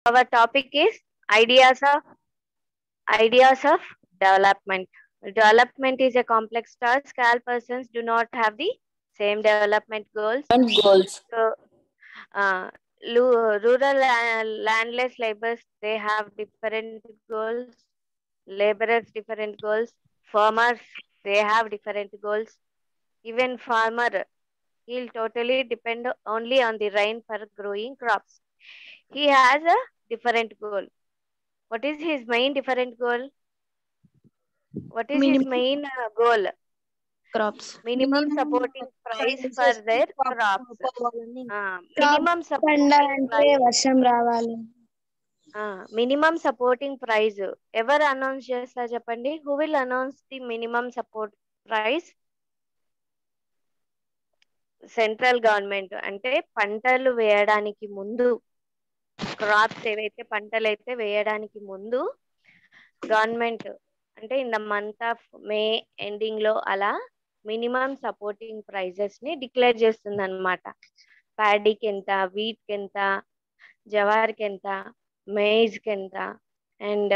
our topic is ideas of development. Development is a complex task. All persons do not have the same development goals. And goals. So, rural landless laborers, they have different goals. Laborers different goals. Farmers, they have different goals. Even farmer, he'll totally depend only on the rain for growing crops. He has a different goal. What is his main different goal? What is his main goal? Crops. Minimum supporting price for their crops. Minimum crop supporting పండాలంటే price. వర్షం రావాలి. Minimum supporting price ఎవరు announce చేస్తారు చెప్పండి? Who will announce the minimum support price? Central government. అంటే పంటలు వేయడానికి ముందు, క్రాప్స్ ఏవైతే పంటలు అయితే వేయడానికి ముందు గవర్నమెంట్ అంటే in the month of May ending లో అలా మినిమం సపోర్టింగ్ ప్రైజెస్ ని డిక్లేర్ చేస్తుంది అనమాట. ప్యాడీకి ఎంత, వీట్ కి ఎంత, జవార్కి ఎంత, మేజ్ కి ఎంత, అండ్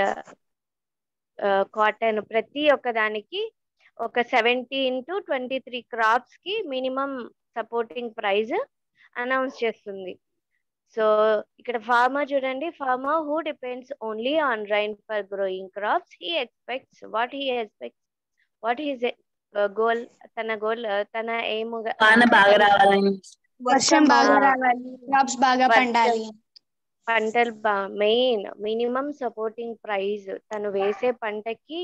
కాటన్, ప్రతి ఒక్క దానికి ఒక 17 to 23 క్రాప్స్ కి మినిమం సపోర్టింగ్ ప్రైజ్ అనౌన్స్ చేస్తుంది. సో ఇక్కడ ఫార్మర్ చూడండి, farmer who depends only on rain for growing crops, he expects what his goal, తన గోల్, తన ఏముగా వాన బాగా రావాలని, వర్షం బాగా రావాలి, క్రాప్స్ బాగా పండాలి. పంటలు మెయిన్ మినిమం సపోర్టింగ్ ప్రైజ్, తను వేసే పంటకి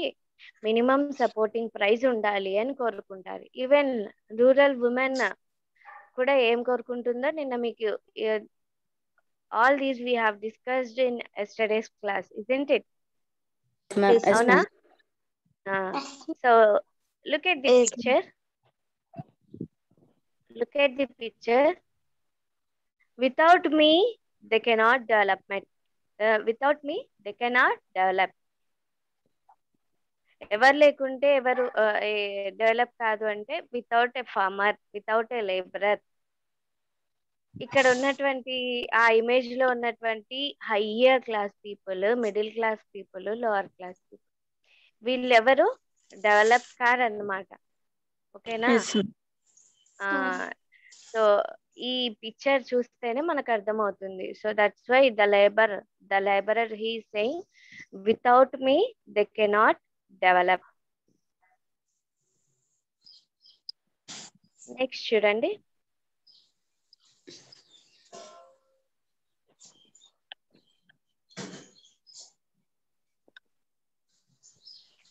మినిమం సపోర్టింగ్ ప్రైజ్ ఉండాలి అని కోరుకుంటారు. ఈవెన్ రూరల్ ఉమెన్ కూడా ఏం కోరుకుంటుందో నిన్న మీకు all these we have discussed in yesterday's class, isn't it? Avuna? So look at the picture. Look at the picture. Without me, they cannot development. Without me, they cannot develop. ఎవరు లేకుంటే ఎవరు develop కాదు అంటే without a farmer, without a labourer. ఇక్కడ ఉన్నటువంటి ఆ image లో ఉన్నటువంటి higher class people, middle class people, lower class people, వీళ్ళెవరు డెవలప్ కారన్నమాట. ఓకేనా? సో ఈ పిక్చర్ చూస్తేనే మనకు అర్థమవుతుంది. So that's why the labourer he saying without me they cannot develop. Next చూడండి.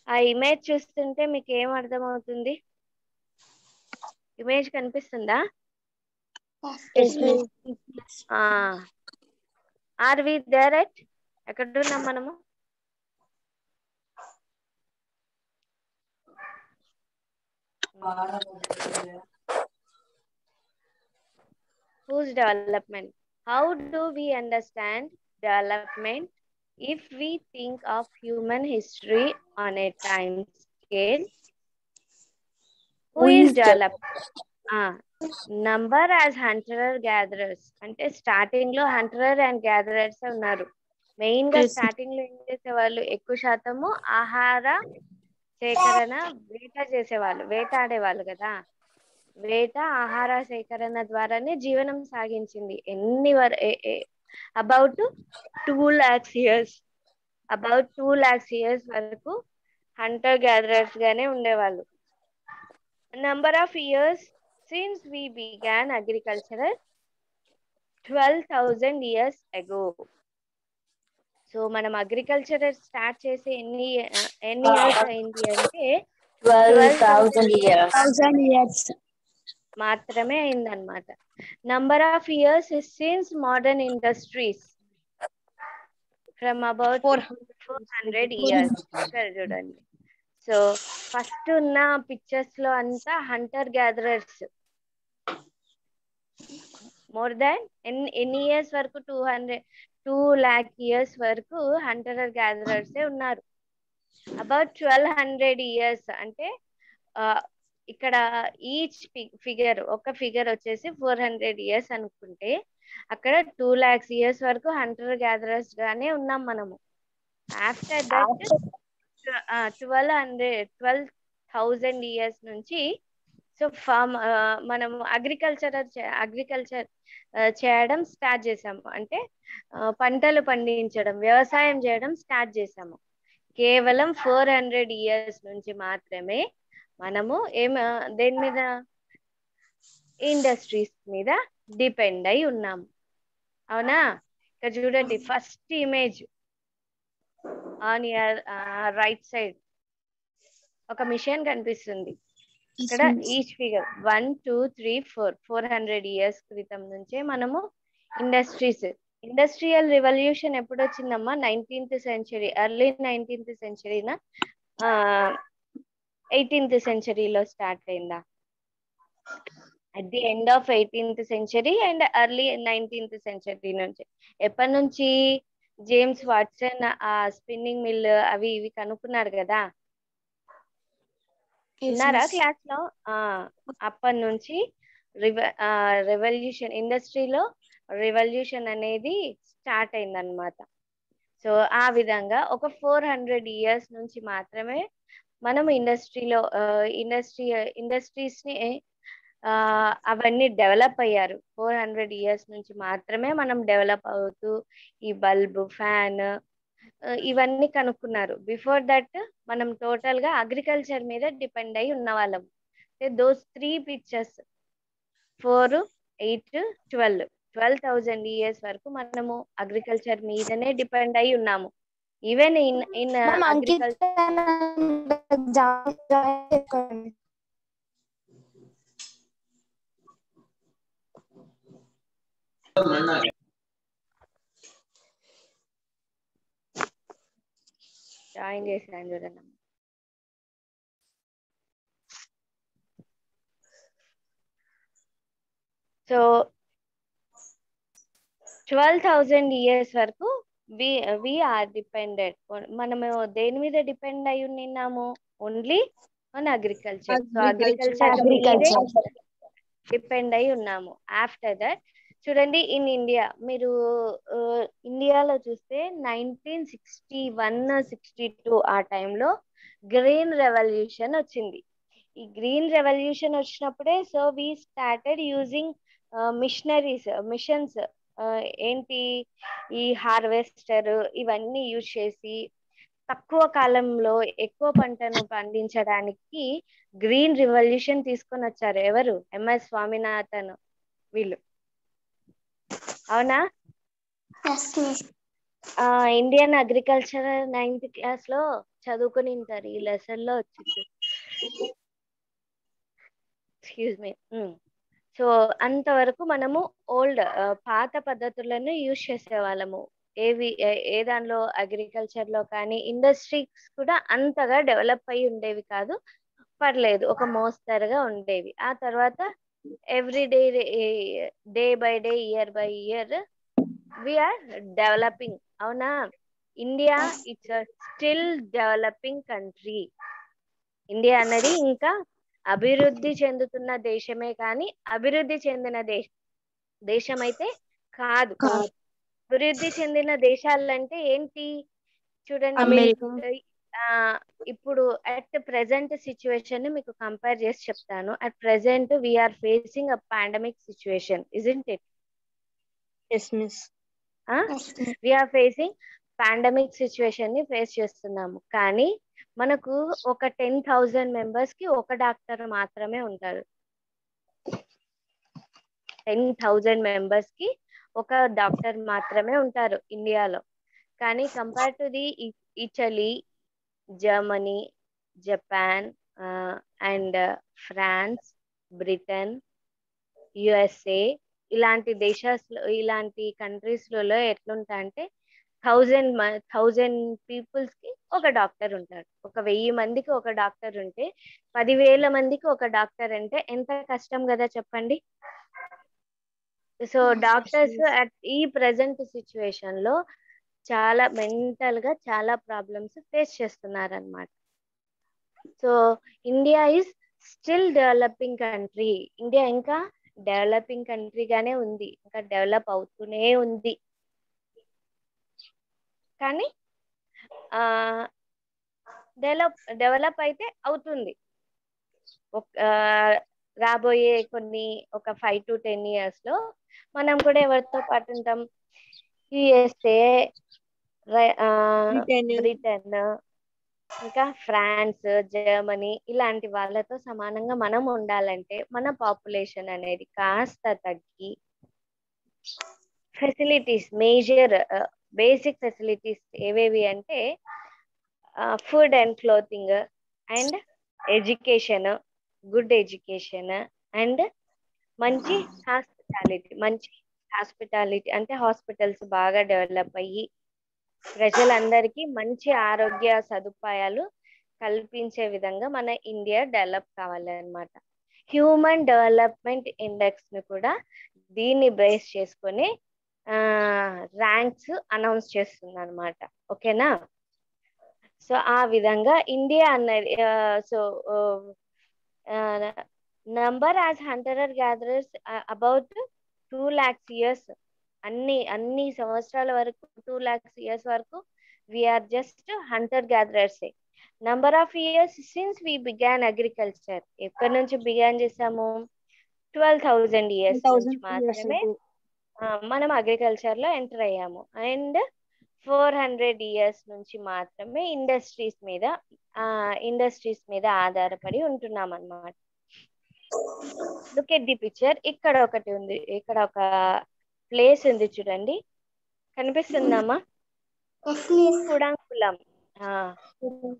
ఆ ఇమేజ్ చూస్తుంటే మీకు ఏం అర్థమవుతుంది? ఇమేజ్ కనిపిస్తుందా? Are we there at? ఎక్కడున్నాం మనము? Whose development? How do we understand development if we think of human history on a time scale? Who is developed? Number as hunter gatherers. అంటే స్టార్టింగ్ లో Hunter and gatherers ఉన్నారు. Main గా starting లో ఏం చేసేవాళ్ళు? ఎక్కువ శాతము ఆహార సేకరణ, వేట చేసేవాళ్ళు, వేటాడేవాళ్ళు కదా. వేట, ఆహార సేకరణ ద్వారానే జీవనం సాగించింది. About 2 lakhs years, about 2 lakhs years వరకు హంటర్ గ్యాదరర్స్ గానే ఉండేవాళ్ళు. Number of years since we began agriculture 12,000 years ago. So మనం అగ్రికల్చర్ స్టార్ట్ చేసి ఎన్ని ఇయర్స్ అయింది అంటే 12,000 years మాత్రమే అయిందన్నమాట. Number of years since modern industries from about 400 years. ఇక్కడ చూడండి. సో ఫస్ట్ ఉన్న పిక్చర్స్ లో అంతా హంటర్ గ్యాదరర్స్. మోర్ దాన్ ఎన్ని ఇయర్స్ వరకు? 2 lakh years వరకు హంటర్ గ్యాదరర్స్ ఉన్నారు. అబౌట్ 1200 years అంటే ఇక్కడ ఈచ్ ఫిగర్, ఒక ఫిగర్ వచ్చేసి 400 years అనుకుంటే అక్కడ 2 lakhs years వరకు హంటర్ గ్యాదరర్స్ గానే ఉన్నాం మనము. ఆఫ్టర్ దట్ 12,000 years నుంచి సో మనము అగ్రికల్చర్ చేయడం స్టార్ట్ చేసాము. అంటే పంటలు పండించడం, వ్యవసాయం చేయడం స్టార్ట్ చేసాము. కేవలం 400 years నుంచి మాత్రమే మనము దేని మీద, ఇండస్ట్రీస్ మీద డిపెండ్ అయి ఉన్నాము. అవునా? ఇక్కడ చూడండి, first image on your right side ఒక మిషన్ కనిపిస్తుంది. ఇక్కడ ఈచ్ ఫిగర్ 1 2 3 4 400 years క్రితం నుంచే మనము ఇండస్ట్రియల్ రివల్యూషన్ ఎప్పుడు వచ్చిందమ్మా? 19th century, early 19th century నా 18th centuryలో స్టార్ట్ అయిందా? At the end of 18th century and early 19th century నుంచి. ఎప్పటి నుంచి? జేమ్స్ వాట్సన్ ఆ స్పిన్నింగ్ మిల్ అవి ఇవి కనుక్కున్నారు కదా, ఉన్నారా క్లాస్ లో? అప్పటి నుంచి రెవల్యూషన్, ఇండస్ట్రీలో రెవల్యూషన్ అనేది స్టార్ట్ అయిందనమాట. సో ఆ విధంగా ఒక 400 years నుంచి మాత్రమే మనం ఇండస్ట్రీస్ ని అవన్నీ డెవలప్ అయ్యారు. 400 years నుంచి మాత్రమే మనం డెవలప్ అవుతూ ఈ బల్బ్, ఫ్యాన్ ఇవన్నీ కనుక్కున్నారు. బిఫోర్ దట్ మనం టోటల్ గా అగ్రికల్చర్ మీద డిపెండ్ అయి ఉన్న వాళ్ళం. దోస్ 3 pictures 4 8 12,000 years వరకు మనము అగ్రికల్చర్ మీదనే డిపెండ్ అయి ఉన్నాము. ఈవెన్ ఇన్ అగ్రికల్చర్ జాయిన్ చేశాను చూడండి. సో 12,000 years వరకు వి ఆర్ డిపెండెడ్. మనము దేని మీద డిపెండ్ అయి ఉన్నాము? Only on agriculture. So agriculture మీదే డిపెండ్ అయి ఉన్నాము. ఆఫ్టర్ దట్ చూడండి, ఇన్ ఇండియా మీరు ఇండియాలో చూస్తే 1961-62 ఆ టైంలో గ్రీన్ రెవల్యూషన్ వచ్చింది. ఈ గ్రీన్ రెవల్యూషన్ వచ్చినప్పుడే so we started using machines. ఏంటి? ఈ హార్వెస్టర్ ఇవన్నీ యూజ్ చేసి తక్కువ కాలంలో ఎక్కువ పంటను పండించడానికి గ్రీన్ రివల్యూషన్ తీసుకొని వచ్చారు. ఎవరు? ఎంఎస్ స్వామినాథన్ వీళ్ళు. అవునా? ఇండియన్ అగ్రికల్చర్ 9th class లో చదువుకుని ఉంటారు. ఈ లెసన్ లో వచ్చింది. Excuse me. సో అంతవరకు మనము పాత పద్ధతులను యూజ్ చేసేవాళ్ళము. ఏ దానిలో, అగ్రికల్చర్ లో కానీ. ఇండస్ట్రీస్ కూడా అంతగా డెవలప్ అయి ఉండేవి కాదు, పర్లేదు, ఒక మోస్తరుగా ఉండేవి. ఆ తర్వాత every day by day, year by year we are developing. అవునా? India it's still developing country. India అన్నది ఇంకా అభివృద్ధి చెందుతున్న దేశమే కానీ అభివృద్ధి చెందిన దేశం అయితే కాదు. అభివృద్ధి చెందిన దేశాలంటే ఏంటి? చూడండి, ఇప్పుడు అట్ ప్రెసెంట్ సిచ్యువేషన్ ని మీకు కంపేర్ చేసి చెప్తాను. At present we are facing a pandemic situation, isn't it? Yes miss. We are facing pandemic situation ని ఫేస్ చేస్తున్నాము. కానీ మనకు ఒక 10,000 members కి ఒక డాక్టర్ మాత్రమే ఉంటారు. 10,000 members కి ఒక డాక్టర్ మాత్రమే ఉంటారు ఇండియాలో. కానీ compare to the Italy, Germany, Japan and France, Britain, USA ఇలాంటి ఇలాంటి కంట్రీస్లలో ఎట్లుంటా అంటే 1000 పీపుల్స్ కి ఒక డాక్టర్ ఉంటాడు. 1000 మందికి ఒక డాక్టర్ ఉంటే 10,000 మందికి ఒక డాక్టర్ అంటే ఎంత కష్టం కదా చెప్పండి. సో డాక్టర్స్ ఈ ప్రెసెంట్ సిచ్యువేషన్ లో చాలా మెంటల్ గా చాలా ప్రాబ్లమ్స్ ఫేస్ చేస్తున్నారన్నమాట. So India is still developing country. India ఇంకా డెవలపింగ్ కంట్రీగానే ఉంది, ఇంకా డెవలప్ అవుతూనే ఉంది. కానీ డెవలప్ అయితే అవుతుంది. రాబోయే ఒక 5 to 10 years లో మనం కూడా ఎవరితో పాటు ఉంటాం? యుఎస్ఏ, బ్రిటన్, ఇంకా ఫ్రాన్స్, జర్మనీ ఇలాంటి వాళ్ళతో సమానంగా మనం ఉండాలంటే మన పాపులేషన్ అనేది కాస్త తగ్గి ఫెసిలిటీస్, మేజర్ బేసిక్ ఫెసిలిటీస్ ఏవేవి అంటే food and clothing and education, good education and మంచి హాస్పిటాలిటీ అంటే హాస్పిటల్స్ బాగా డెవలప్ అయ్యి ప్రజలందరికీ మంచి ఆరోగ్య సదుపాయాలు కల్పించే విధంగా మన ఇండియా డెవలప్ కావాలన్నమాట. హ్యూమన్ డెవలప్మెంట్ ఇండెక్స్ ను కూడా దీన్ని బేస్ చేసుకొని ర్యాంక్స్ అనౌన్స్ చేస్తుంది అనమాట. ఓకేనా? సో ఆ విధంగా ఇండియా అన్నది number as Hunter gatherers about 2 lakhs years, అన్ని సంవత్సరాల వరకు 2 lakhs years వరకు we are just hunter gatherers. Number of years since we began agriculture, ఎక్కడి నుంచి బిగాన్ చేసాము? 12,000 years నుంచి మాత్రమే మనం అగ్రికల్చర్ లో ఎంటర్ అయ్యాము. అండ్ 400 years నుంచి మాత్రమే ఇండస్ట్రీస్ మీద ఆధారపడి ఉంటున్నాం అన్నమాట. Look at the picture. ఇక్కడ ఒకటి ఉంది, ఇక్కడ ఒక ప్లేస్ ఉంది చూడండి, కనిపిస్తుందమ్మా? కుడంకులం.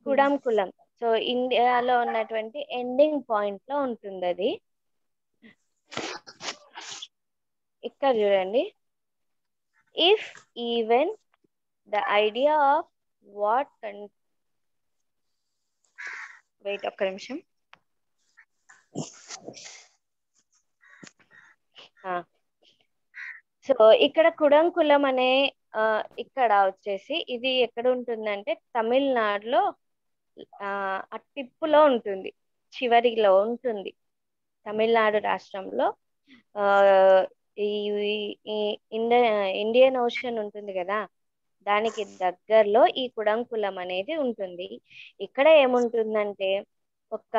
కుడంకులం. సో ఇండియాలో ఉన్నటువంటి ఎండింగ్ పాయింట్ లో ఉంటుంది అది. ఇక్కడ చూడండి. If even the idea of what wait ఒక్క నిమిషం. సో ఇక్కడ కుడంకులం అనే ఇక్కడ వచ్చేసి ఇది ఎక్కడ ఉంటుందంటే తమిళనాడులో ఆ టిప్పులో ఉంటుంది, చివరిలో ఉంటుంది. తమిళనాడు రాష్ట్రంలో ఈ ఇండియన్ ఓషన్ ఉంటుంది కదా, దానికి దగ్గరలో ఈ కుడంకులం అనేది ఉంటుంది. ఇక్కడ ఏముంటుందంటే ఒక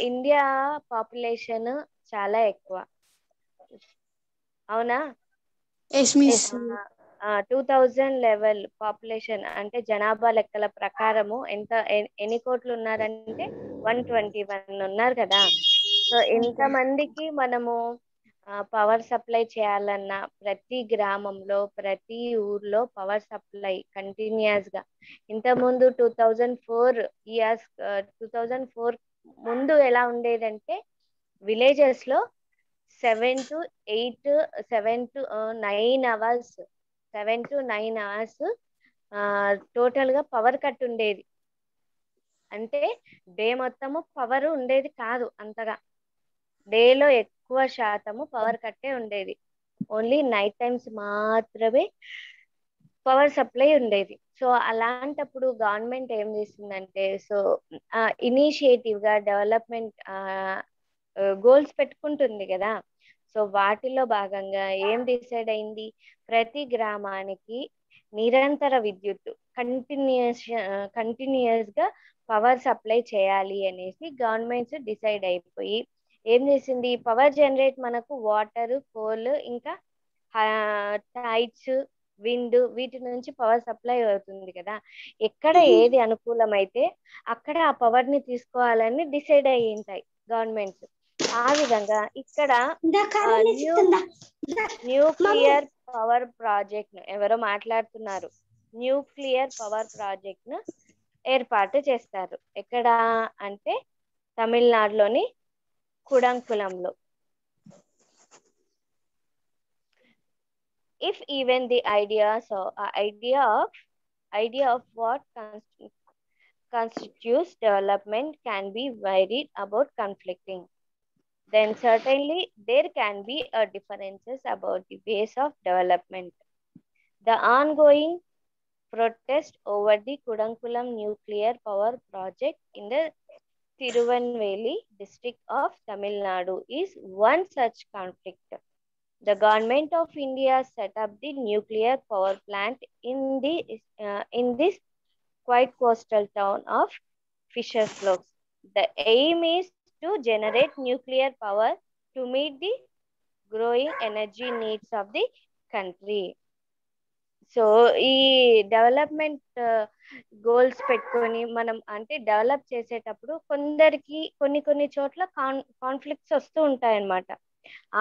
ఇండియా పాపులేషన్ చాలా ఎక్కువ, అవునా? 2011 పాపులేషన్ అంటే జనాభా లెక్కల ప్రకారము ఎన్ని కోట్లు ఉన్నారంటే 121 ఉన్నారు కదా. సో ఎంతమందికి మనము పవర్ సప్లై చేయాలన్నా ప్రతి గ్రామంలో ప్రతి ఊర్లో పవర్ సప్లై కంటిన్యూస్ గా, ఇంతకుముందు 2004 ముందు ఎలా ఉండేదంటే విలేజెస్ లో 7 to 9 hours టోటల్ గా పవర్ కట్ ఉండేది. అంటే డే మొత్తము పవర్ ఉండేది కాదు అంతగా, డేలో ఎక్కువ శాతము పవర్ కట్టే ఉండేది. ఓన్లీ నైట్ టైమ్స్ మాత్రమే పవర్ సప్లై ఉండేది. సో అలాంటప్పుడు గవర్నమెంట్ ఏం చేసిందంటే, సో ఇనిషియేటివ్ గా డెవలప్మెంట్ గోల్స్ పెట్టుకుంటుంది కదా. సో వాటిలో భాగంగా ఏం డిసైడ్ అయింది? ప్రతి గ్రామానికి నిరంతర విద్యుత్ కంటిన్యూస్ గా పవర్ సప్లై చేయాలి అనేసి గవర్నమెంట్స్ డిసైడ్ అయిపోయి ఏం చేసింది? పవర్ జనరేట్ మనకు వాటర్, కోల్, ఇంకా టైడ్స్, విండ్, వీటి నుంచి పవర్ సప్లై అవుతుంది కదా. ఎక్కడ ఏది అనుకూలమైతే అక్కడ ఆ పవర్ ని తీసుకోవాలని డిసైడ్ అయ్యి ఉంటాయి గవర్నమెంట్స్. ఆ విధంగా ఇక్కడ న్యూక్లియర్ పవర్ ప్రాజెక్ట్ ను ఎవరో మాట్లాడుతున్నారు, న్యూక్లియర్ పవర్ ప్రాజెక్ట్ ను ఏర్పాటు చేస్తారు. ఎక్కడ అంటే తమిళనాడులోని కుడంకులంలో. If even the idea of what constitutes development can be varied about conflicting, then certainly there can be differences about the ways of development. The ongoing protest over the Kudankulam nuclear power project in the Tirunelveli district of Tamil Nadu is one such conflict. The government of India set up the nuclear power plant in this quiet coastal town of Fisher Slopes. The aim is to generate nuclear power to meet the growing energy needs of the country. So ఈ development goals పెట్టుకొని మనం అంటే develop చేసేటప్పుడు కొందరికి కొన్ని చోట్ల conflicts వస్తూ ఉంటాయన్నమాట.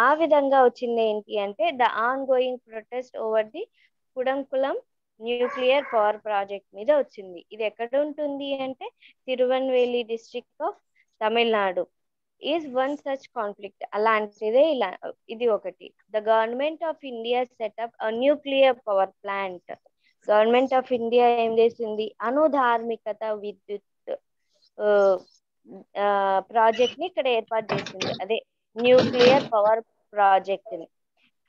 ఆ విధంగా వచ్చింది ఏంటి అంటే the on going protest over the Kudankulam nuclear power project మీద వచ్చింది. ఇది ఎక్కడ ఉంటుంది అంటే Tirunelveli district of Tamil Nadu is one such conflict. అలాంటిదే ఇది ఒకటి. The government of India setup a nuclear power plant. Government of India ఏం చేసింది, అనుధార్మికత విద్యుత్ ప్రాజెక్ట్ ని ఇక్కడ ఏర్పాటు చేసింది, అదే న్యూక్లియర్ పవర్ ప్రాజెక్ట్ ని.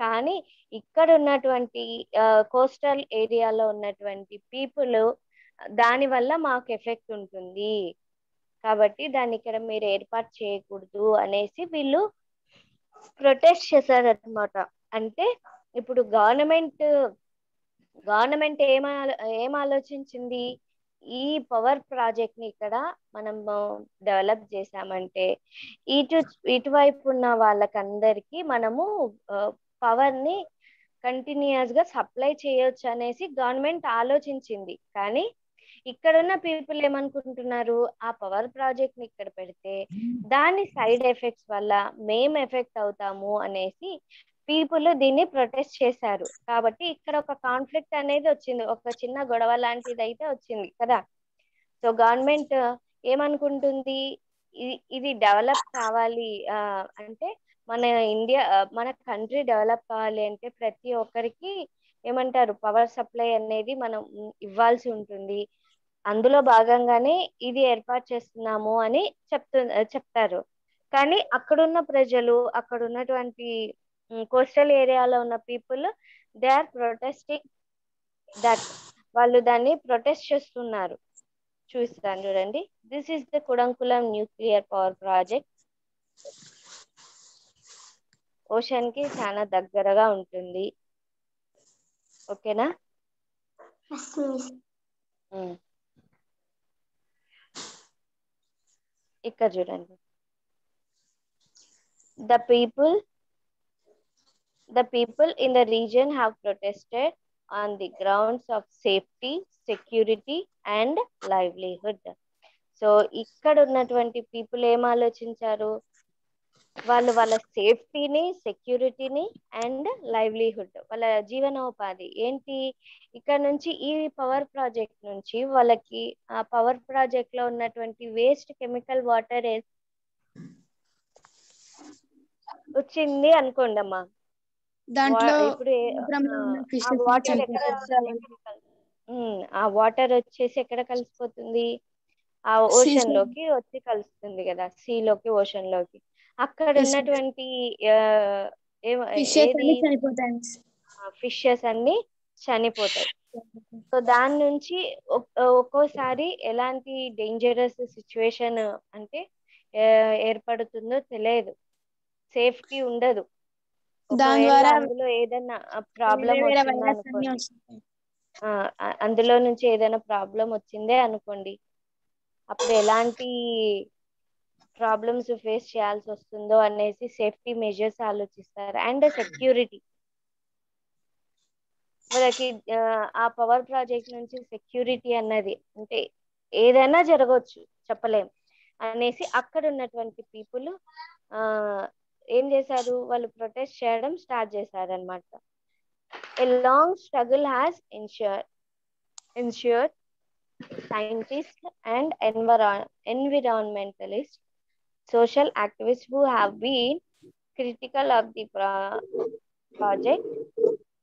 కానీ ఇక్కడ ఉన్నటువంటి కోస్టల్ ఏరియాలో ఉన్నటువంటి పీపుల్ దాని వల్ల మాకు ఎఫెక్ట్ ఉంటుంది కాబట్టి దాన్ని ఇక్కడ మీరు ఏర్పాటు చేయకూడదు అనేసి వీళ్ళు ప్రొటెస్ట్ చేశారు అనమాట. అంటే ఇప్పుడు గవర్నమెంట్ ఏం ఆలోచించింది, ఈ పవర్ ప్రాజెక్ట్ ని ఇక్కడ మనం డెవలప్ చేసామంటే ఇటువైపు ఉన్న వాళ్ళకందరికి మనము పవర్ ని కంటిన్యూస్ గా సప్లై చేయొచ్చు అనేసి గవర్నమెంట్ ఆలోచించింది. కానీ ఇక్కడున్న పీపుల్ ఏమనుకుంటున్నారు, ఆ పవర్ ప్రాజెక్ట్ ని ఇక్కడ పెడితే దాని సైడ్ ఎఫెక్ట్స్ వల్ల మేము ఎఫెక్ట్ అవుతాము అనేసి పీపుల్ దీన్ని ప్రొటెస్ట్ చేశారు. కాబట్టి ఇక్కడ ఒక కాన్ఫ్లిక్ట్ అనేది వచ్చింది, ఒక చిన్న గొడవ లాంటిది అయితే వచ్చింది కదా. సో గవర్నమెంట్ ఏమనుకుంటుంది, ఇది డెవలప్ కావాలి అంటే మన ఇండియా మన కంట్రీ డెవలప్ కావాలి అంటే ప్రతి ఒక్కరికి ఏమంటారు పవర్ సప్లై అనేది మనం ఇవ్వాల్సి ఉంటుంది. అందులో భాగంగానే ఇది ఏర్పాటు చేస్తున్నాము అని చెప్తారు. కానీ అక్కడున్న ప్రజలు అక్కడ ఉన్నటువంటి కోస్టల్ ఏరియాలో ఉన్న people they are protesting that, వాళ్ళు దాన్ని ప్రొటెస్ట్ చేస్తున్నారు. చూస్తాను చూడండి. This is the Kudankulam nuclear power project. Ocean కి చాలా దగ్గరగా ఉంటుంది. ఓకేనా? ఇక్కడ చూడండి. The people in the region have protested on the grounds of safety, security and livelihood. So ఇక్కడ ఉన్నటువంటి పీపుల్ ఏం ఆలోచించారు, వాళ్ళు వాళ్ళ సేఫ్టీని, సెక్యూరిటీని అండ్ లైవ్లీహుడ్, వాళ్ళ జీవనోపాధి ఏంటి, ఇక్కడ నుంచి ఈ పవర్ ప్రాజెక్ట్ నుంచి వాళ్ళకి ఆ పవర్ ప్రాజెక్ట్ లో ఉన్నటువంటి వేస్ట్ కెమికల్ వాటర్ వచ్చింది అనుకోండి అమ్మా. దాంట్లో ఇప్పుడు ఆ వాటర్ వచ్చేసి ఎక్కడ కలిసిపోతుంది, ఆ ఓషన్ లోకి వచ్చి కలుస్తుంది కదా, సీలోకి ఓషన్ లోకి. అక్కడ ఉన్నటువంటి ఫిషెస్ అన్ని చనిపోతాయి. సో దాని నుంచి ఒక్కోసారి ఎలాంటి డేంజరస్ సిచ్యువేషన్ అంటే ఏర్పడుతుందో తెలియదు, సేఫ్టీ ఉండదు. అందులో ఏదైనా ప్రాబ్లం వచ్చింది అనుకోండి, అందులో నుంచి ఏదైనా ప్రాబ్లం వచ్చిందే అనుకోండి, అప్పుడు ఎలాంటి ప్రాబ్లమ్స్ ఫేస్ చేయాల్సి వస్తుందో అనేసి సేఫ్టీ మెజర్స్ ఆలోచిస్తారు. అండ్ సెక్యూరిటీ, వాళ్ళకి ఆ పవర్ ప్రాజెక్ట్ నుంచి సెక్యూరిటీ అన్నది అంటే ఏదైనా జరగవచ్చు చెప్పలేం అనేసి అక్కడ ఉన్నటువంటి పీపుల్ ఏం చేశారు, వాళ్ళు ప్రొటెస్ట్ చేయడం స్టార్ట్ చేశారు అనమాట. A long struggle has ensured scientists and environmentalists, social activists who have been critical of the project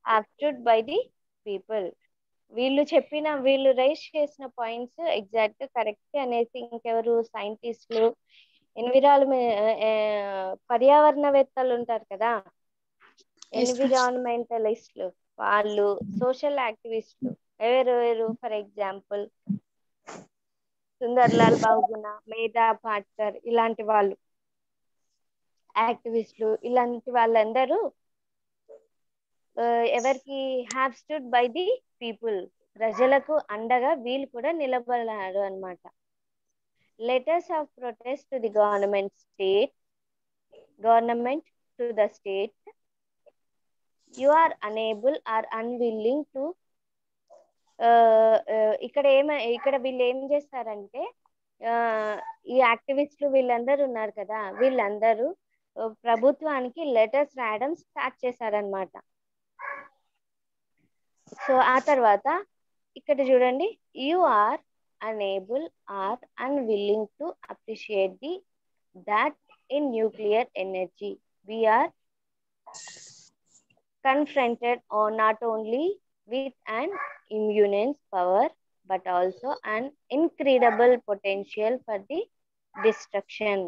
have stood by the people. వీళ్ళు రైజ్ చేసిన పాయింట్స్ ఎగ్జాక్ట్ కరెక్ట్ అనేసి ఇంకెవరు, సైంటిస్టులు, పర్యావరణవేత్తలు ఉంటారు కదా, ఎన్విరాన్మెంటలిస్టులు, వాళ్ళు సోషల్ యాక్టివిస్టులు ఎవరు, ఫర్ ఎగ్జాంపుల్ సుందర్లాల్ బహుగుణ, మేధా పాట్కర్ ఇలాంటి వాళ్ళు యాక్టివిస్టులు ఇలాంటి వాళ్ళందరూ ఎవరికి have stood by the people, ప్రజలకు అండగా వీళ్ళు కూడా నిలబడారు అన్నమాట. Letters of protest to the government to the state, you are unable or unwilling to. ఇక్కడ వీళ్ళు ఏం చేస్తారంటే ఈ యాక్టివిస్టులు వీళ్ళందరూ ఉన్నారు కదా, వీళ్ళందరూ ప్రభుత్వానికి లెటర్స్ రాయడం స్టార్ట్ చేశారనమాట. సో ఆ తర్వాత ఇక్కడ చూడండి, you are unable or unwilling to appreciate the that in nuclear energy we are confronted or not only with an immense power but also an incredible potential for the destruction.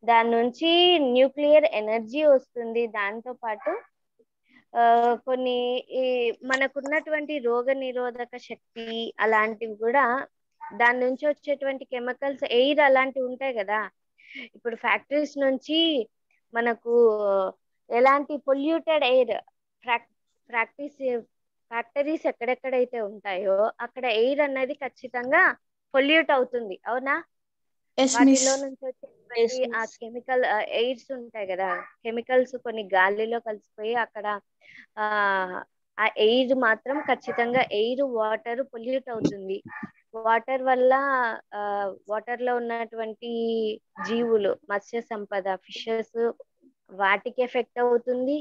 దాని నుంచి nuclear energy వస్తుంది, దాంతో పాటు కొన్ని మనకున్నటువంటి రోగ నిరోధక శక్తి అలాంటివి కూడా, దాని నుంచి వచ్చేటువంటి కెమికల్స్, ఎయిర్ అలాంటివి ఉంటాయి కదా. ఇప్పుడు ఫ్యాక్టరీస్ నుంచి మనకు ఎలాంటి పొల్యూటెడ్ ఎయిర్, ఫ్యాక్టరీస్ ఎక్కడెక్కడైతే ఉంటాయో అక్కడ ఎయిర్ అనేది ఖచ్చితంగా పొల్యూట్ అవుతుంది, అవునా? వాటిలో నుంచి వచ్చే ఆ కెమికల్ ఎయిర్స్ ఉంటాయి కదా, కెమికల్స్ కొన్ని గాలిలో కలిసిపోయి అక్కడ ఆ ఎయిర్ మాత్రం ఖచ్చితంగా ఎయిర్ వాటర్ పొల్యూట్ అవుతుంది. వాటర్ వల్ల వాటర్ లో ఉన్నటువంటి జీవులు, మత్స్య సంపద, ఫిషెస్, వాటికి ఎఫెక్ట్ అవుతుంది.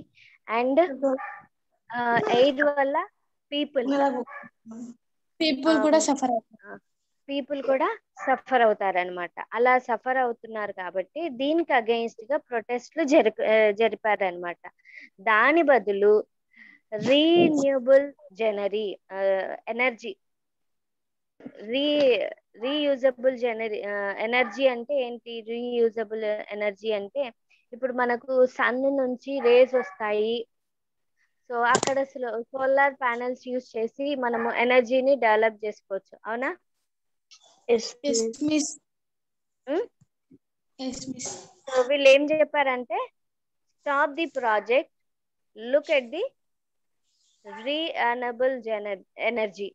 అండ్ ఎయిర్ వల్ల పీపుల్ కూడా సఫర్ అవుతారనమాట. అలా సఫర్ అవుతున్నారు కాబట్టి దీనికి అగెయిన్స్ట్ గా ప్రొటెస్ట్లు జరిపారనమాట. దాని బదులు రీన్యూబుల్ ఎనర్జీ, రీయూజబుల్ ఎనర్జీ అంటే ఏంటి? రీయూజబుల్ ఎనర్జీ అంటే ఇప్పుడు మనకు సన్ నుంచి రేస్ వస్తాయి, సో అక్కడ సోలార్ ప్యానెల్స్ యూజ్ చేసి మనము ఎనర్జీని డెవలప్ చేసుకోవచ్చు, అవునా? సో వీళ్ళు ఏం చెప్పారంటే, stop the project, look at the renewable energy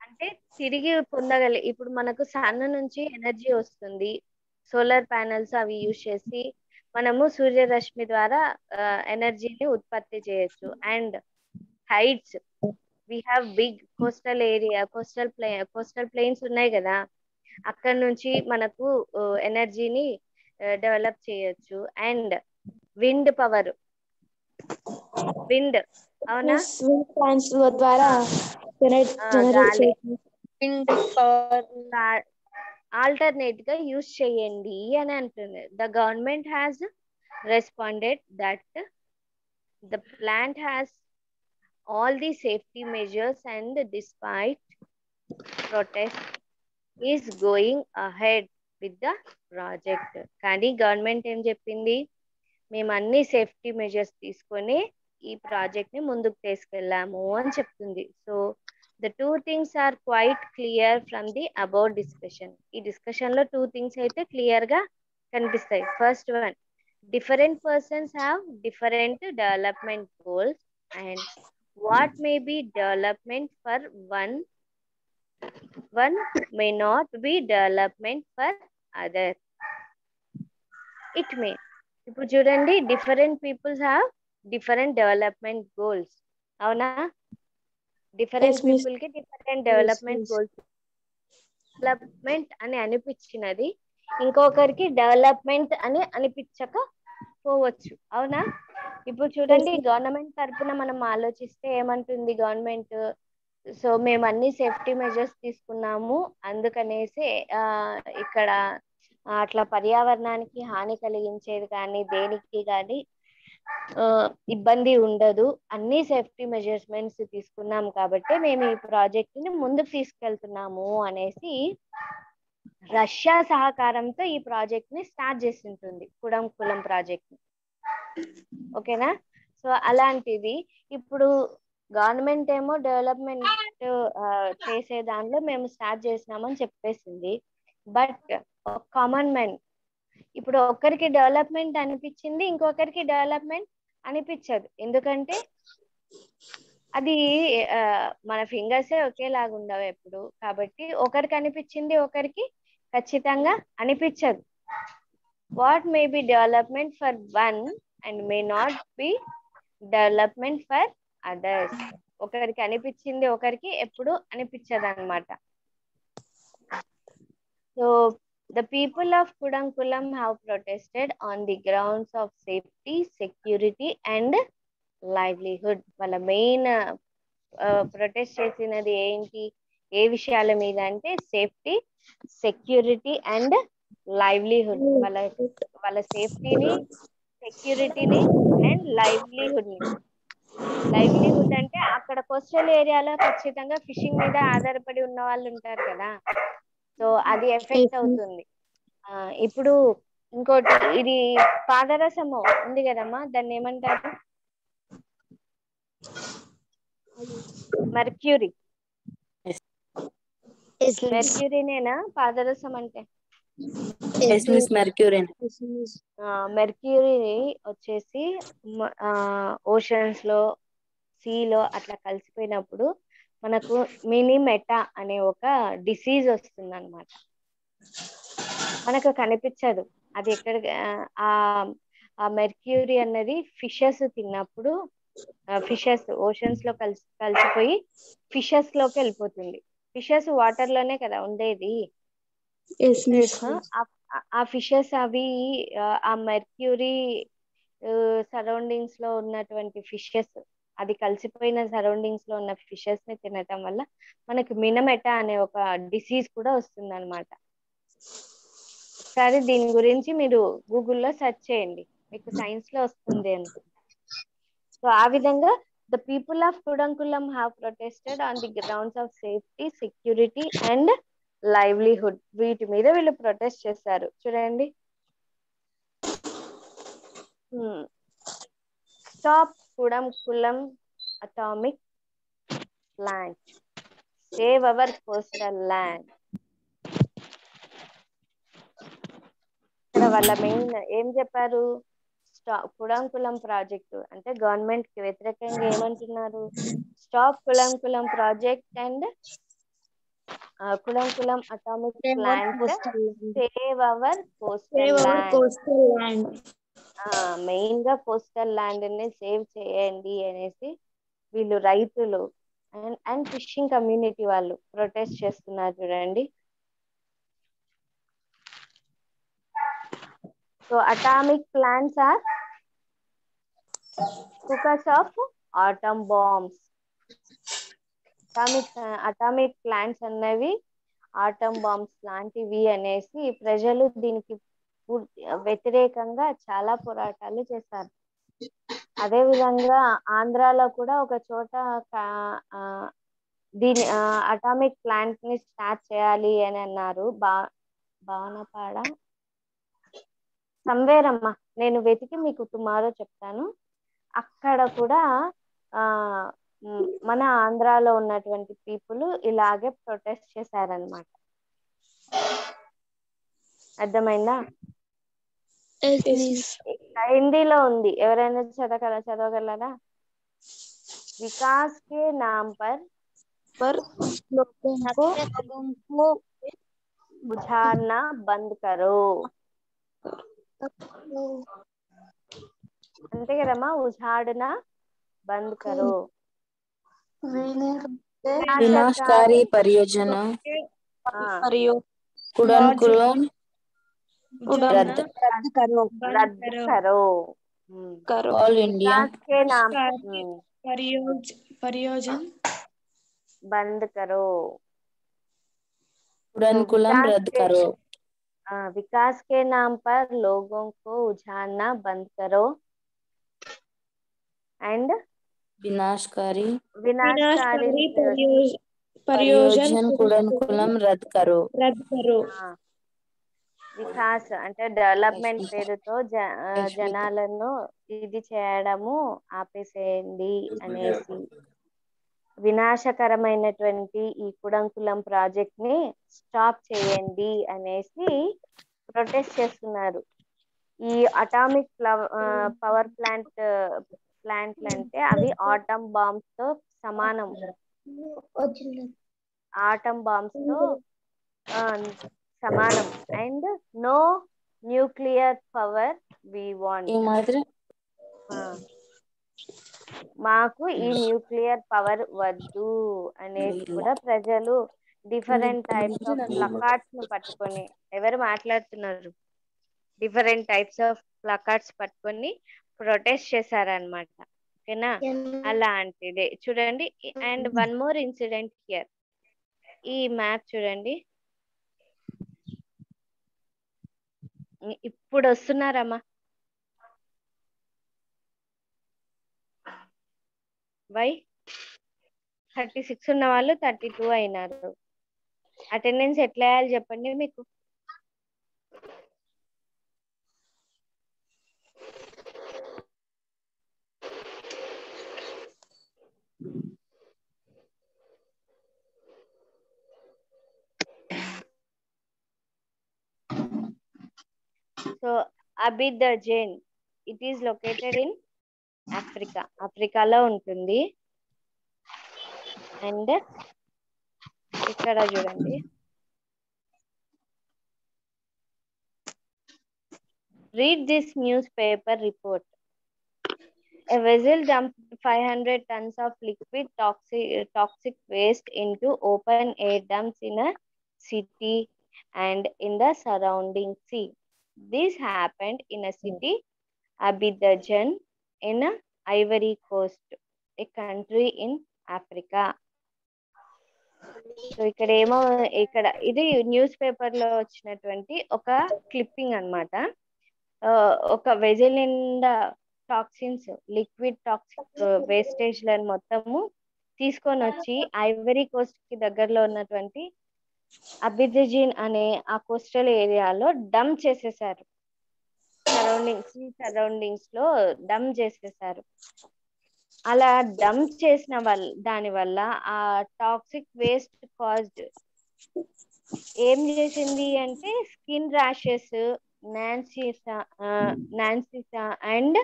అంటే తిరిగి ఇప్పుడు మనకు సన్ నుంచి ఎనర్జీ వస్తుంది, సోలార్ ప్యానెల్స్ అవి యూజ్ చేసి మనము సూర్యరశ్మి ద్వారా ఎనర్జీని ఉత్పత్తి చేయొచ్చు. And heights, we have big coastal area, coastal plains ఉన్నాయి కదా, అక్కడ నుంచి మనకు ఎనర్జీని డెవలప్ చేయొచ్చు. అండ్ విండ్ పవర్, అవునా? ఆల్టర్నేట్ గా యూజ్ చేయండి అని అంటుంది. The government has responded that the plant has all the safety measures and despite protest is going ahead with the project. కానీ గవర్నమెంట్ ఏం చెప్పింది? మేము అన్ని సేఫ్టీ మెజర్స్ తీసుకొని ఈ ప్రాజెక్ట్ ని ముందుకు తీసుకెళ్ళాము అని చెప్తుంది. So the two things are quite clear from the above discussion. ఈ డిస్కషన్ లో 2 things అయితే క్లియర్ గా కనిపిస్తాయి. First one, different persons have different development goals and what may be development for one may not be development for other. It may. ఇప్పుడు చూడండి, different peoples have different development goals, అవునా? Different people కి different development goals. Development అని అనిపించినది ఇంకొకరికి development అని అనిపించకపోవచ్చు, అవునా? ఇప్పుడు చూడండి, గవర్నమెంట్ తరఫున మనం ఆలోచిస్తే ఏమంటుంది గవర్నమెంట్? సో మేము అన్ని సేఫ్టీ మెజర్స్ తీసుకున్నాము, అందుకనేసి ఇక్కడ అట్లా పర్యావరణానికి హాని కలిగించేది కానీ దేనికి కానీ ఇబ్బంది ఉండదు, అన్ని సేఫ్టీ మెజర్మెంట్స్ తీసుకున్నాం కాబట్టి మేము ఈ ప్రాజెక్ట్ ని ముందుకు తీసుకెళ్తున్నాము అనేసి రష్యా సహకారంతో ఈ ప్రాజెక్ట్ ని స్టార్ట్ చేసి ఉంటుంది, కులం ప్రాజెక్ట్ ని. ఓకేనా? సో అలాంటిది ఇప్పుడు గవర్నమెంట్ ఏమో డెవలప్మెంట్ చేసే దానిలో మేము స్టార్ట్ చేసినామని చెప్పేసింది. బట్ కామన్ మ్యాన్ ఇప్పుడు ఒక్కరికి డెవలప్మెంట్ అనిపించింది, ఇంకొకరికి డెవలప్మెంట్ అనిపించదు. ఎందుకంటే అది మన ఫింగర్సే ఒకేలాగా ఉండవు ఎప్పుడు. కాబట్టి ఒకరికి అనిపించింది ఒకరికి ఖచ్చితంగా అనిపించదు. What may be development for one and may not be development for others. ఒకరికి అనిపించింది ఒకరికి ఎప్పుడు అనిపించదు అనమాట. So the people of Kudankulam have protested on the grounds of safety, security and livelihood. వాళ్ళ మెయిన్ ప్రొటెస్ట్ చేసినది ఏంటి, ఏ విషయాల మీద అంటే సేఫ్టీ, సెక్యూరిటీ అండ్ లైవ్లీహుడ్. వాళ్ళ సేఫ్టీని, సెక్యూరిటీని అండ్ లైవ్లీహుడ్ ని. లైవ్లీహుడ్ అంటే అక్కడ కోస్టల్ ఏరియాలో ఖచ్చితంగా ఫిషింగ్ మీద ఆధారపడి ఉన్న వాళ్ళు ఉంటారు కదా, సో అది ఎఫెక్ట్ అవుతుంది. ఇప్పుడు ఇంకోటి, ఇది పాదరసము ఉంది కదమ్మా, దాన్ని ఏమంటారు? మెర్క్యూరీ. మెర్క్యూరీనేనా పాదరసం అంటే? మెర్క్యూరీ వచ్చేసి ఓషన్స్ లో, సీలో అట్లా కలిసిపోయినప్పుడు మనకు మినిమెటా అనే ఒక డిసీజ్ వస్తుంది అనమాట. మనకు కనిపించదు అది ఎక్కడ. ఆ మెర్క్యూరీ అన్నది ఫిషెస్ తిన్నప్పుడు, ఫిషెస్ ఓషన్స్ లో కలిసిపోయి ఫిషెస్ లోకి వెళ్ళిపోతుంది. ఫిషెస్ వాటర్ లోనే కదా ఉండేది. ఆ ఫిషెస్ అవి ఆ మెర్క్యూరీ సరౌండింగ్స్ లో ఉన్నటువంటి ఫిషెస్, అది కలిసిపోయిన సరౌండింగ్స్ లో ఉన్న ఫిషెస్ ని తినటం వల్ల మనకి మినమెటా అనే ఒక డిసీజ్ కూడా వస్తుంది అనమాట. ఒకసారి దీని గురించి మీరు గూగుల్లో సెర్చ్ చేయండి, మీకు సైన్స్ లో వస్తుంది అనుకుంటా. సో ఆ విధంగా the people of Kudankulam have protested on the grounds of safety, security and livelihood. వీటి మీద వీళ్ళు ప్రొటెస్ట్ చేశారు. చూడండి, stop Kudankulam atomic plant, save our coastal land. ఇక్కడ వాళ్ళ మెయిన్ ఏం చెప్పారు? కుడంకులం ప్రాజెక్టు అంటే గవర్నమెంట్ కి వ్యతిరేకంగా ఏమంటున్నారు? Stop Kudankulam project and Kudankulam atomic plant, save our coastal land. Main గా కోస్టల్ ల్యాండ్ ని సేవ్ చేయండి అనేసి వీళ్ళు రైతులు అండ్ ఫిషింగ్ కమ్యూనిటీ వాళ్ళు ప్రొటెస్ట్ చేస్తున్నారు. చూడండి, so atomic plants are cookers of atom bombs. Atomic plants అన్నవి ఆటం బాంబ్స్ లాంటివి అనేసి ప్రజలు దీనికి వ్యతిరేకంగా చాలా పోరాటాలు చేశారు. అదే విధంగా ఆంధ్రాలో కూడా ఒక చోట దీని అటామిక్ ప్లాంట్ ని స్టార్ట్ చేయాలి అని అన్నారు. భావనపాడ సంవేరమ్మ, నేను వెతికి మీకు టుమారో చెప్తాను. అక్కడ కూడా మన ఆంధ్రాలో ఉన్నటువంటి పీపుల్ ఇలాగే ప్రొటెస్ట్ చేశారనమాట. అర్థమైందా? హిందీలో ఉంది, ఎవరైనా చదవగలరా? వికాస్ కే నామ్ పర్ ఉజార్నా బంద్ కరో. అంతే కదమ్మా, ఉజాడ్నా బంద్ కరో. विनाशकारी परियोजना कुड़नकुलम रद्द करो. ऑल इंडिया के नाम परियोजन बंद करो. कुड़नकुलम रद्द करो. विकास के नाम पर लोगों को उजाड़ना बंद करो एंड विनाशकारी परियोजन कुड़नकुलम रद्द करो. వికాస్ అంటే డెవలప్మెంట్ పేరుతో జనాలను ఇది చేయడము ఆపేసేయండి అనేసి వినాశకరమైనటువంటి ఈ కుడంకులం ప్రాజెక్ట్ ని స్టాప్ చేయండి అనేసి ప్రొటెస్ట్ చేస్తున్నారు. ఈ అటామిక్ పవర్ ప్లాంట్లు అంటే అవి ఆటం బాంబ్స్ తో సమానం. ఆటం బాంబ్స్ తో సమానం. And no nuclear power we want. మాకు ఈ న్యూక్లియర్ పవర్ వద్దు అనేసి కూడా ప్రజలు డిఫరెంట్ టైప్స్ ఆఫ్ ప్లకార్డ్స్ ను పట్టుకొని, ఎవరు మాట్లాడుతున్నారు, డిఫరెంట్ టైప్స్ ఆఫ్ ప్లకార్డ్స్ పట్టుకొని ప్రొటెస్ట్ చేశారనమాట. ఓకేనా, అలాంటిదే చూడండి. And one more incident here. ఈ మ్యాప్ చూడండి. ఇప్పుడు వస్తున్నారమ్మా. వై 36 ఉన్న వాళ్ళు 32 అయినారు. అటెండెన్స్ ఎట్లా వేయాలి చెప్పండి మీకు. So Abidjan, it is located in Africa. ఆఫ్రికాలో ఉంటుంది. అండ్ ఇక్కడ చూడండి, read this newspaper report. A vessel dumped 500 tons of liquid toxic waste into open air dumps in a city and in the surrounding sea. This happened in a city, Abidjan, in Ivory Coast, a country in Africa. So ఇక్కడ ఇది news paper లో వచ్చినటువంటి ఒక clipping అన్నమాట. ఒక vessel నిండా toxins, liquid toxic వేస్టేజ్లను మొత్తము తీసుకొని వచ్చి ఐవరీ కోస్ట్ కి దగ్గరలో ఉన్నటువంటి అబిదజన్ అనే ఆ కోస్టల్ ఏరియాలో డంప్ చేసేసారు. సరౌండింగ్స్ లో డంప్ చేసేసారు. అలా డంప్ చేసిన దాని వల్ల ఆ టాక్సిక్ వేస్ట్ కాజ్డ్ ఏం చేసింది అంటే skin rashes, nausea and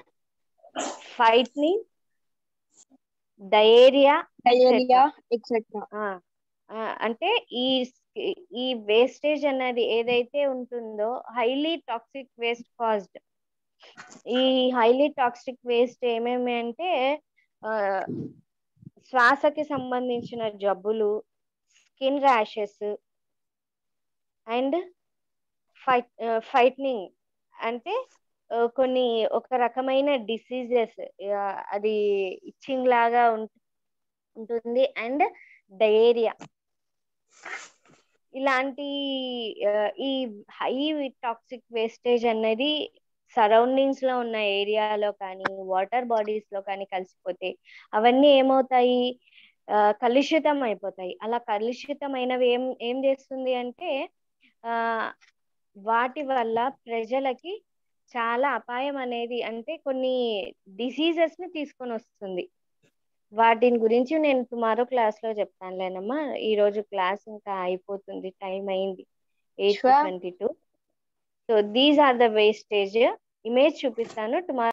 fainting, diarrhoea et cetera. అంటే ఈ వేస్టేజ్ అనేది ఏదైతే ఉంటుందో హైలీ టాక్సిక్ వేస్ట్ కాజ్డ్. ఈ హైలీ టాక్సిక్ వేస్ట్ ఏమేమి అంటే శ్వాసకి సంబంధించిన జబ్బులు, స్కిన్ ర్యాషెస్ అండ్ ఫైట్నింగ్ అంటే కొన్ని ఒక రకమైన డిసీజెస్, అది ఇచ్చింగ్ లాగా ఉంటుంది. అండ్ డయేరియా ఇలాంటి ఈ హై టాక్సిక్ వేస్టేజ్ అనేది సరౌండింగ్స్ లో ఉన్న ఏరియాలో కానీ వాటర్ బాడీస్ లో కానీ కలిసిపోతే అవన్నీ ఏమవుతాయి, కలుషితం అయిపోతాయి. అలా కలుషితమైనవి ఏం చేస్తుంది అంటే వాటి వల్ల ప్రజలకి చాలా అపాయం అనేది, అంటే కొన్ని డిసీజెస్ ని తీసుకొని వస్తుంది. వాటిని గురించి నేను టుమారో క్లాస్ లో చెప్తానులేనమ్మా. ఈ రోజు క్లాస్ ఇంకా అయిపోతుంది, టైం అయింది 8:22. So these are the wastage. Image చూపిస్తాను టుమారో.